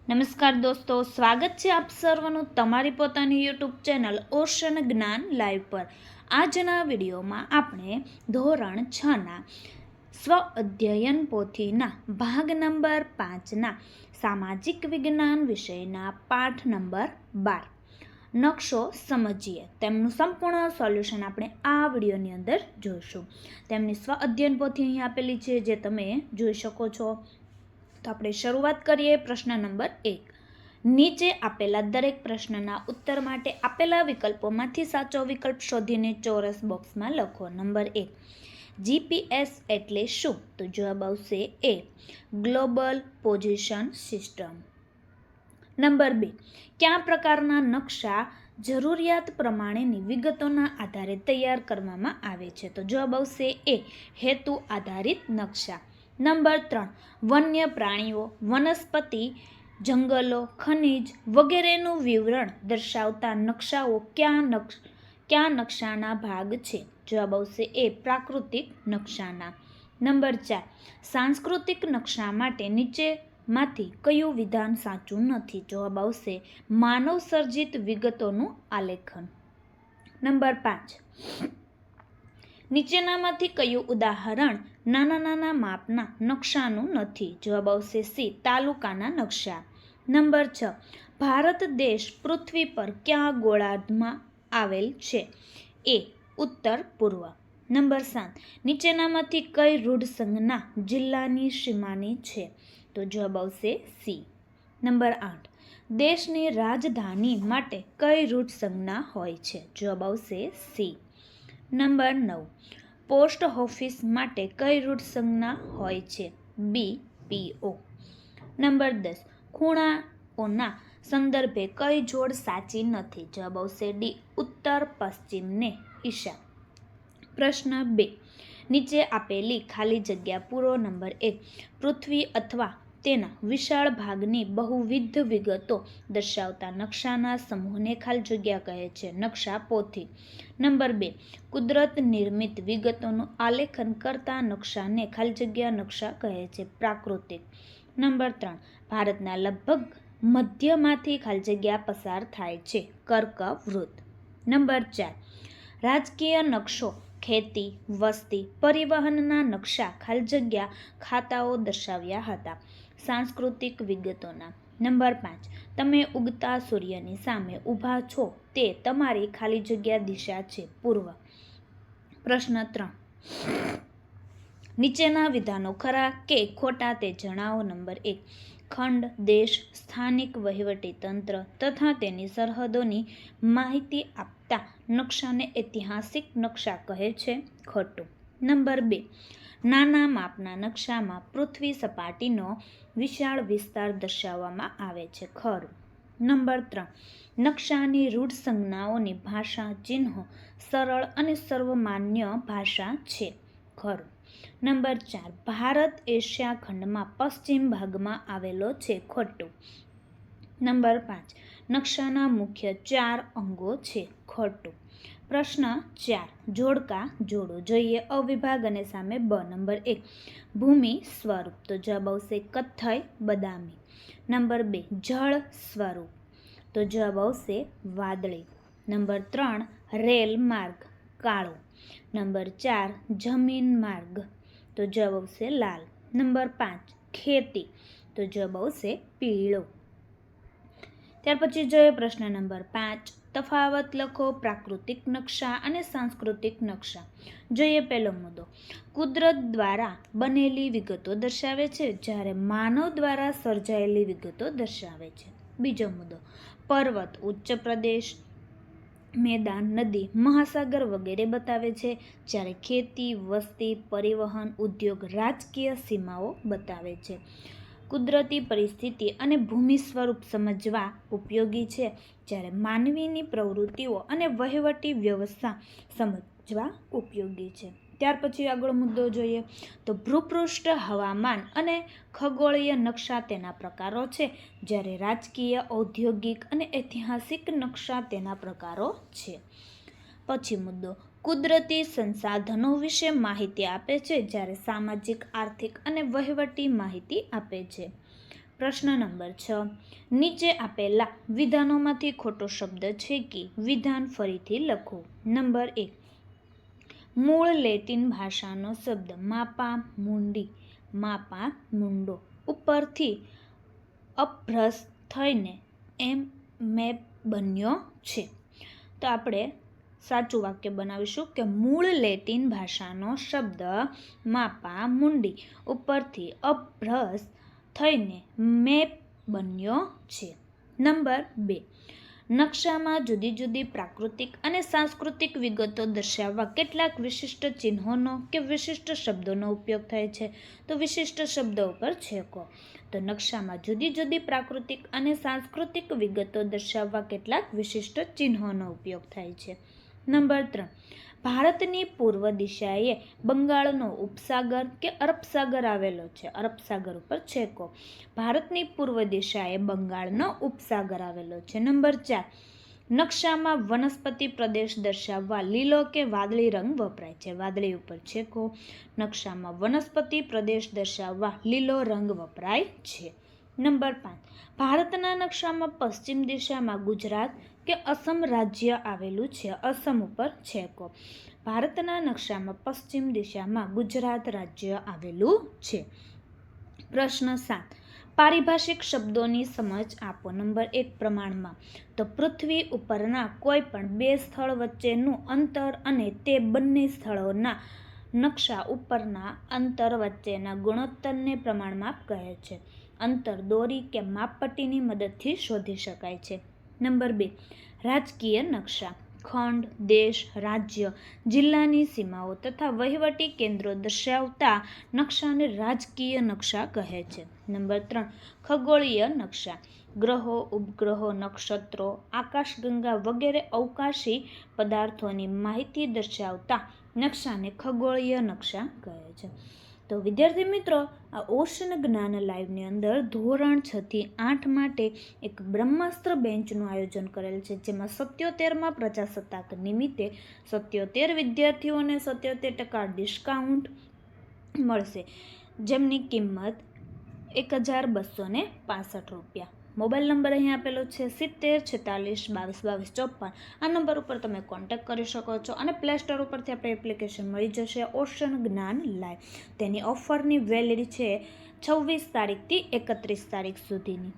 નમસ્કાર દોસ્તો, સ્વાગત છે આપ સર્વનું તમારી પોતાની યુટ્યુબ ચેનલ ઓશન જ્ઞાન લાઈવ પર। આજના વિડીયોમાં આપણે ધોરણ 6ના સ્વ અધ્યયન પોથીના ભાગ નંબર 5ના સામાજિક વિજ્ઞાન વિષયના પાઠ નંબર 12 નકશો સમજીએ તેમનું સંપૂર્ણ સોલ્યુશન આપણે આ વિડીયોની અંદર જોઈશું। તેમની સ્વ અધ્યયન પોથી અહીં આપેલી છે, જે તમે જોઈ શકો છો। તો આપણે શરૂઆત કરીએ। પ્રશ્ન નંબર 1, નીચે આપેલા દરેક પ્રશ્નના ઉત્તર માટે આપેલા વિકલ્પોમાંથી સાચો વિકલ્પ શોધીને ચોરસ બોક્સમાં લખો। નંબર 1, જીપીએસ એટલે શું? તો જવાબ આવશે એ, ગ્લોબલ પોઝિશન સિસ્ટમ। નંબર 2, કયા પ્રકારના નકશા જરૂરિયાત પ્રમાણેની વિગતોના આધારે તૈયાર કરવામાં આવે છે? તો જવાબ આવશે એ, હેતુ આધારિત નકશા। નંબર 3, વન્ય પ્રાણીઓ, વનસ્પતિ, જંગલો, ખનિજ વગેરેનું વિવરણ દર્શાવતા નકશાઓ કયા નકશાના ભાગ છે? જવાબ આવશે એ, પ્રાકૃતિક નકશાના। નંબર 4, સાંસ્કૃતિક નકશા માટે નીચેમાંથી કયું વિધાન સાચું નથી? જવાબ આવશે માનવ સર્જિત વિગતોનું આલેખન। નંબર 5, નીચેનામાંથી કયું ઉદાહરણ નાના માપના નકશાનું નથી? જવાબ આવશે સી, તાલુકાના નકશા। નંબર 6, ભારત દેશ પૃથ્વી પર કયા ગોળાર્ધમાં આવેલ છે? એ, ઉત્તર પૂર્વ। નંબર 7, નીચેનામાંથી કઈ રૂઢ સંજ્ઞા જિલ્લાની સીમાની છે? તો જવાબ આવશે સી। નંબર 8, દેશની રાજધાની માટે કઈ રૂઢ સંજ્ઞા હોય છે? જવાબ આવશે સી। નંબર 9, પોસ્ટ ઓફિસ માટે કઈ રૂઢ સંજ્ઞા હોય છે? બી, પીઓ। નંબર 10, ખૂણાઓના સંદર્ભે કઈ જોડ સાચી નથી? જવાબ આવશે ડી, ઉત્તર પશ્ચિમ ને ઈશા। પ્રશ્ન 2, નીચે આપેલી ખાલી જગ્યા પૂરો। નંબર 1, પૃથ્વી અથવા તેના વિશાળ ભાગની બહુવિધ વિગતો દર્શાવતા નકશાના સમૂહને ખાલી જગ્યા કહે છે, નકશા પોથી। નંબર 2, કુદરત નિર્મિત વિગતોનું આલેખન કરતા નકશાને ખાલી જગ્યા નકશા કહે છે, પ્રાકૃતિક। નંબર 3, ભારતના લગભગ મધ્યમાંથી ખાલી જગ્યા પસાર થાય છે, કર્કવૃત્ત। નંબર 4, રાજકીય નકશો ખેતી, વસ્તી, પરિવહનના નકશા ખાલી જગ્યા ખાતાઓ દર્શાવ્યા હતા, સાંસ્કૃતિક વિગતોના। નંબર 5, તમે ઉગતા સૂર્યની સામે ઊભા છો તે તમારી ખાલી જગ્યા દિશા છે, પૂર્વ। પ્રશ્ન 3, નીચેના વિધાનો ખરા કે ખોટા તે જણાવો। નંબર 1, ખંડ, દેશ, સ્થાનિક વહીવટી તંત્ર તથા તેની સરહદોની માહિતી આપતા નકશાને ઐતિહાસિક નકશા કહે છે, ખોટું। નંબર 2, નાના માપના નકશામાં પૃથ્વી સપાટીનો વિશાળ વિસ્તાર દર્શાવવામાં આવે છે, ખરું। નંબર 3, નકશાની રૂઢ સંજ્ઞાઓની ભાષા ચિહ્નો સરળ અને સર્વમાન્ય ભાષા છે, ખરું। નંબર 4, ભારત એશિયા ખંડમાં પશ્ચિમ ભાગમાં આવેલો છે, ખોટું। નંબર 5, નકશાના મુખ્ય 4 અંગો છે, ખોટું। પ્રશ્ન 4, જોડકા જોડો। જોઈએ અવિભાગ અને સામે બ। નંબર 1, ભૂમિ સ્વરૂપ, તો જવાબ આવશે કથ્થઈ બદામી। નંબર 2, જળ સ્વરૂપ, તો જવાબ આવશે વાદળી। નંબર 3, રેલ માર્ગ, કાળો। નંબર 4, જમીન માર્ગ, તો જવાબ આવશે લાલ। નંબર 5, ખેતી, તો જવાબ આવશે પીળો। ત્યાર પછી જોઈએ પ્રશ્ન નંબર 5, તફાવત લખો પ્રાકૃતિક નકશા અને સાંસ્કૃતિક નકશા। જોઈએ પહેલો મુદ્દો, કુદરત દ્વારા બનેલી વિગતો દર્શાવે છે, જ્યારે માનવ દ્વારા સર્જાયેલી વિગતો દર્શાવે છે। બીજો મુદ્દો, પર્વત, ઉચ્ચ પ્રદેશ, મેદાન, નદી, મહાસાગર વગેરે બતાવે છે, જ્યારે ખેતી, વસ્તી, પરિવહન, ઉદ્યોગ, રાજકીય સીમાઓ બતાવે છે। કુદરતી પરિસ્થિતિ અને ભૂમિ સ્વરૂપ સમજવા ઉપયોગી છે, જ્યારે માનવીની પ્રવૃત્તિઓ અને વહીવટી વ્યવસ્થા સમજવા ઉપયોગી છે। ત્યાર પછી આગળ મુદ્દો જોઈએ તો ભૂપૃષ્ઠ, હવામાન અને ખગોળીય નકશા તેના પ્રકારો છે, જ્યારે રાજકીય, ઔદ્યોગિક અને ઐતિહાસિક નકશા તેના પ્રકારો છે। પછી મુદ્દો, કુદરતી સંસાધનો વિશે માહિતી આપે છે, જ્યારે સામાજિક, આર્થિક અને વહીવટી માહિતી આપે છે। પ્રશ્ન નંબર 6, નીચે આપેલા વિધાનોમાંથી ખોટો શબ્દ છે કે વિધાન ફરીથી લખો. નંબર 1, મૂળ લેટિન ભાષાનો શબ્દ માપા મુંડી, માપા મુંડો ઉપરથી અભ્રસ થઈને મેપ બન્યો છે. તો આપણે સાચું વાક્ય બનાવીશું કે મૂળ લેટિન ભાષાનો શબ્દ માપા મુંડી ઉપરથી અભ્રસ થઈને મેપ બન્યો છે. નંબર 2, નકશામાં જુદી જુદી પ્રાકૃતિક અને સાંસ્કૃતિક વિગતો દર્શાવવા કેટલાક વિશિષ્ટ ચિહ્નોનો કે વિશિષ્ટ શબ્દોનો ઉપયોગ થાય છે. તો વિશિષ્ટ શબ્દો ઉપર છેકો. તો નકશામાં જુદી જુદી પ્રાકૃતિક અને સાંસ્કૃતિક વિગતો દર્શાવવા કેટલાક વિશિષ્ટ ચિહ્નોનો ઉપયોગ થાય છે. નંબર 3, ભારતની પૂર્વ દિશાએ બંગાળનો ઉપસાગર કે અરબસાગર આવેલો છે. અરબસાગર ઉપર છેકો. ભારતની પૂર્વ દિશાએ બંગાળનો ઉપસાગર આવેલો છે. નંબર 4, નકશામાં વનસ્પતિ પ્રદેશ દર્શાવવા લીલો કે વાદળી રંગ વપરાય છે. વાદળી ઉપર છેકો. નકશામાં વનસ્પતિ પ્રદેશ દર્શાવવા લીલો રંગ વપરાય છે. નંબર 5, ભારતના નકશામાં પશ્ચિમ દિશામાં ગુજરાત કે અસમ રાજ્ય આવેલું છે. અસમ ઉપર છેકો. ભારતના નકશામાં પશ્ચિમ દિશામાં ગુજરાત રાજ્ય આવેલું છે. પ્રશ્ન 7, પારિભાષિક શબ્દોની સમજ આપો. નંબર 1, પ્રમાણમાં. તો પૃથ્વી ઉપરના કોઈ પણ 2 સ્થળ વચ્ચેનું અંતર અને તે બંને સ્થળોના નકશા ઉપરના અંતર વચ્ચેના ગુણોત્તરને પ્રમાણમાપ કહે છે. અંતર દોરી કે માપપટ્ટીની મદદથી શોધી શકાય છે. નંબર 2, રાજકીય નકશા. ખંડ, દેશ, રાજ્ય, જિલ્લાની સીમાઓ તથા વહીવટી કેન્દ્રો દર્શાવતા નકશાને રાજકીય નકશા કહે છે. નંબર 3, ખગોળીય નકશા. ગ્રહો, ઉપગ્રહો, નક્ષત્રો, આકાશગંગા વગેરે અવકાશી પદાર્થોની માહિતી દર્શાવતા નકશાને ખગોળીય નકશા કહે છે. તો વિદ્યાર્થી મિત્રો, આ ઓશન જ્ઞાન લાઈવની અંદર ધોરણ 6 થી 8 માટે એક બ્રહ્માસ્ત્ર બેન્ચનું આયોજન કરેલ છે, જેમાં 77મા પ્રજાસત્તાક નિમિત્તે 77 વિદ્યાર્થીઓને 77% ડિસ્કાઉન્ટ મળશે, જેમની કિંમત 1265 રૂપિયા. મોબાઈલ નંબર અહીં આપેલો છે 7046222254. આ નંબર ઉપર તમે કોન્ટેક્ટ કરી શકો છો અને પ્લે સ્ટોર ઉપરથી આપણે એપ્લિકેશન મળી જશે ઓશન જ્ઞાન લાઈવ. તેની ઓફરની વેલિડ છે 26 તારીખથી 31 તારીખ સુધીની.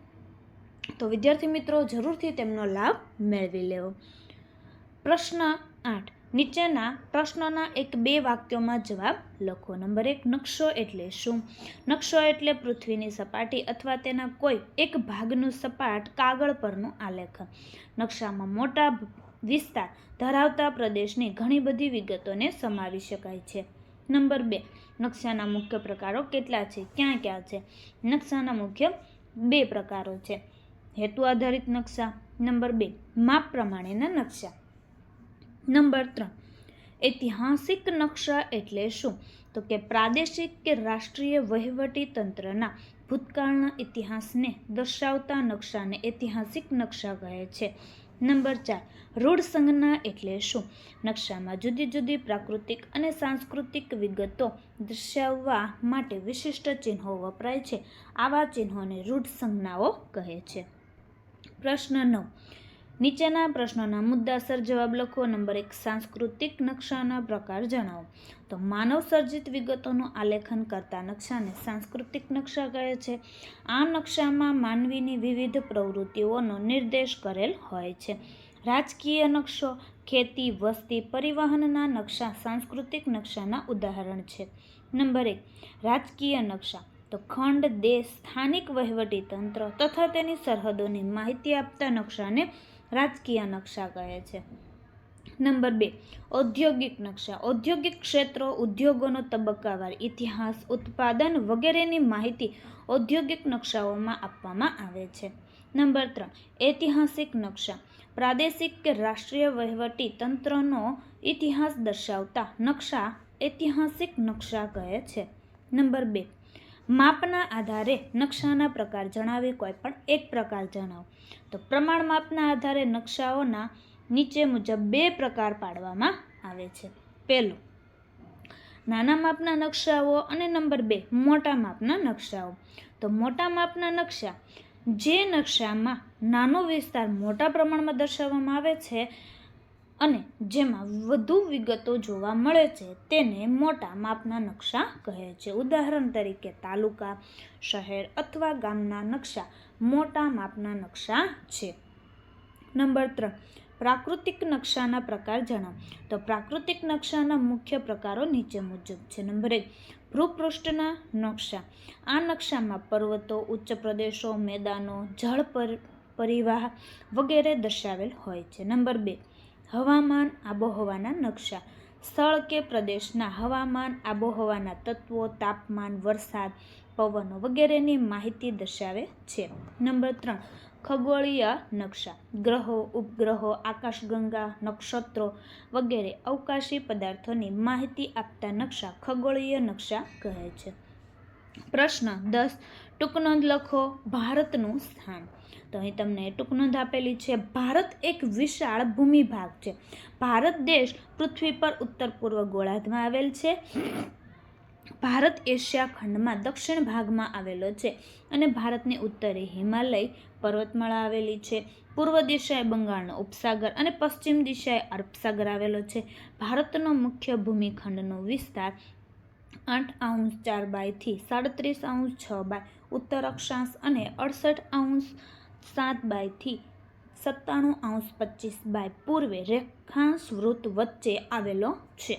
તો વિદ્યાર્થી મિત્રો, જરૂરથી તેમનો લાભ મેળવી લેવો. પ્રશ્ન 8, નીચેના પ્રશ્નોના 1-2 વાક્યોમાં જવાબ લખો. નંબર 1, નકશો એટલે શું? નકશો એટલે પૃથ્વીની સપાટી અથવા તેના કોઈ એક ભાગનું સપાટ કાગળ પરનું આલેખન. નકશામાં મોટા વિસ્તાર ધરાવતા પ્રદેશની ઘણી બધી વિગતોને સમાવી શકાય છે. નંબર 2, નકશાના મુખ્ય પ્રકારો કેટલા છે, ક્યાં ક્યાં છે? નકશાના મુખ્ય 2 પ્રકારો છે. હેતુ આધારિત નકશા. નંબર 2, માપ પ્રમાણેના નકશા. નંબર 3, ઐતિહાસિક નકશા એટલે શું? તો કે પ્રાદેશિક કે રાષ્ટ્રીય વહીવટી તંત્રના ભૂતકાળના ઇતિહાસને દર્શાવતા નકશાને ઐતિહાસિક નકશા કહે છે. નંબર 4, રૂઢ સંજ્ઞા એટલે શું? નકશામાં જુદી જુદી પ્રાકૃતિક અને સાંસ્કૃતિક વિગતો દર્શાવવા માટે વિશિષ્ટ ચિહ્નો વપરાય છે. આવા ચિહ્નોને રૂઢ સંજ્ઞાઓ કહે છે. પ્રશ્ન 9, નીચેના પ્રશ્નોના મુદ્દાસર જવાબ લખો. નંબર 1, સાંસ્કૃતિક નકશાના પ્રકાર જણાવો. તો માનવ સર્જિત વિગતોનું આલેખન કરતા નકશાને સાંસ્કૃતિક નકશા કહે છે. આ નકશામાં માનવીની વિવિધ પ્રવૃત્તિઓનો નિર્દેશ કરેલ હોય છે. રાજકીય નકશો, ખેતી, વસ્તી, પરિવહનના નકશા સાંસ્કૃતિક નકશાના ઉદાહરણ છે. નંબર 1, રાજકીય નકશા. તો ખંડ, દેશ, સ્થાનિક વહીવટી તંત્ર તથા તેની સરહદોની માહિતી આપતા નકશાને રાજકીય નકશા કહે છે. નંબર 2, ઔદ્યોગિક નકશા. ઔદ્યોગિક ક્ષેત્રો, ઉદ્યોગોનો તબક્કાવાર ઇતિહાસ, ઉત્પાદન વગેરેની માહિતી ઔદ્યોગિક નકશાઓમાં આપવામાં આવે છે. નંબર 3, ઐતિહાસિક નકશા. પ્રાદેશિક કે રાષ્ટ્રીય વહીવટી તંત્રનો ઇતિહાસ દર્શાવતા નકશા ઐતિહાસિક નકશા કહે છે. નંબર 2, માપના આધારે નકશાના પ્રકાર જણાવી કોઈ પણ એક પ્રકાર જણાવો. તો પ્રમાણ માપના આધારે નકશાઓના નીચે મુજબ 2 પ્રકાર પાડવામાં આવે છે. પહેલો, નાના માપના નકશાઓ અને નંબર 2 મોટા માપના નકશાઓ. તો મોટા માપના નકશા, જે નકશામાં નાનો વિસ્તાર મોટા પ્રમાણમાં દર્શાવવામાં આવે છે અને જેમાં વધુ વિગતો જોવા મળે છે તેને મોટા માપના નકશા કહે છે. ઉદાહરણ તરીકે તાલુકા, શહેર અથવા ગામના નકશા મોટા માપના નકશા છે. નંબર 3, પ્રાકૃતિક નકશાના પ્રકાર જણાવો. તો પ્રાકૃતિક નકશાના મુખ્ય પ્રકારો નીચે મુજબ છે. નંબર 1, ભૂપૃષ્ઠના નકશા. આ નકશામાં પર્વતો, ઉચ્ચ પ્રદેશો, મેદાનો, જળ પરિવાહ વગેરે દર્શાવેલ હોય છે. નંબર 2, હવામાન આબોહવાના નકશા. સ્થળ કે પ્રદેશના હવામાન આબોહવાના તત્વો, તાપમાન, વરસાદ, પવનો વગેરેની માહિતી દર્શાવે છે. નંબર 3, ખગોળીય નકશા. ગ્રહો, ઉપગ્રહો, આકાશગંગા, નક્ષત્રો વગેરે અવકાશી પદાર્થોની માહિતી આપતા નકશા ખગોળીય નકશા કહે છે. પ્રશ્ન 10, ટૂંકનોંધ લખો. ભારતનું સ્થાન. તો અહીં તમને ટૂંકનોંધ આપેલી છે. ભારત એક વિશાળ ભૂમિભાગ છે. ભારત દેશ પૃથ્વી પર ઉત્તર પૂર્વ ગોળાર્ધમાં આવેલ છે. ભારત એશિયા ખંડમાં દક્ષિણ ભાગમાં આવેલો છે અને ભારતની ઉત્તરે હિમાલય પર્વતમાળા આવેલી છે. પૂર્વ દિશાએ બંગાળનો ઉપસાગર અને પશ્ચિમ દિશાએ અરબ સાગર આવેલો છે. ભારતનો મુખ્ય ભૂમિખંડનો વિસ્તાર 8°4 થી 37°6 ઉત્તર અક્ષાંશ અને 68°7 થી 97°25 પૂર્વે રેખાંશ વૃત્ત વચ્ચે આવેલો છે.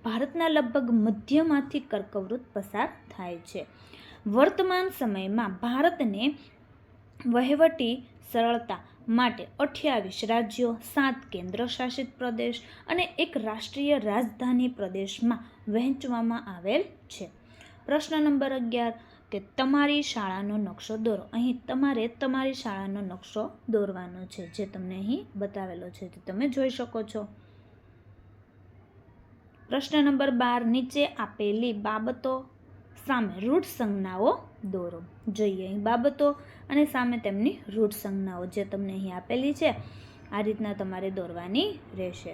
ભારતના લગભગ મધ્યમાંથી કર્કવૃત્ત પસાર થાય છે. વર્તમાન સમયમાં ભારતને વહીવટી સરળતા માટે 28 રાજ્યો, 7 કેન્દ્ર શાસિત પ્રદેશ અને એક રાષ્ટ્રીય રાજધાની પ્રદેશમાં વહેંચવામાં આવેલ છે. પ્રશ્ન નંબર 11, કે તમારી શાળાનો નકશો દોરો. અહીં તમારે તમારી શાળાનો નકશો દોરવાનો છે, જે તમને અહીં બતાવેલો છે, તે તમે જોઈ શકો છો. પ્રશ્ન નંબર 12, નીચે આપેલી બાબતો સામે રૂઢ સંજ્ઞાઓ દોરો. જોઈએ અહીં બાબતો અને સામે તેમની રૂઢ સંજ્ઞાઓ જે તમને અહીં આપેલી છે, આ રીતના તમારે દોરવાની રહેશે.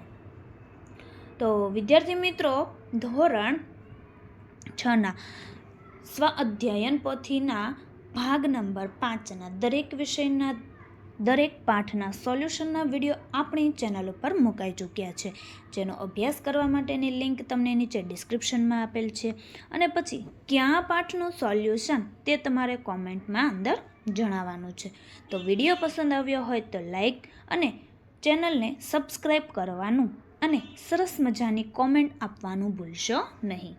તો વિદ્યાર્થી મિત્રો, ધોરણ 6ના સ્વ અધ્યયન પોથીના ભાગ નંબર 5ના દરેક વિષયના દરેક પાઠના સોલ્યુશનના વિડીયો આપણી ચેનલ ઉપર મુકાઈ ચૂક્યા છે, જેનો અભ્યાસ કરવા માટેની લિંક તમને નીચે ડિસ્ક્રિપ્શનમાં આપેલ છે. અને પછી ક્યાં પાઠનું સોલ્યુશન તે તમારે કોમેન્ટમાં અંદર જણાવવાનું છે. તો વિડીયો પસંદ આવ્યો હોય તો લાઈક અને ચેનલને સબસ્ક્રાઈબ કરવાનું અને સરસ મજાની કોમેન્ટ આપવાનું ભૂલશો નહીં.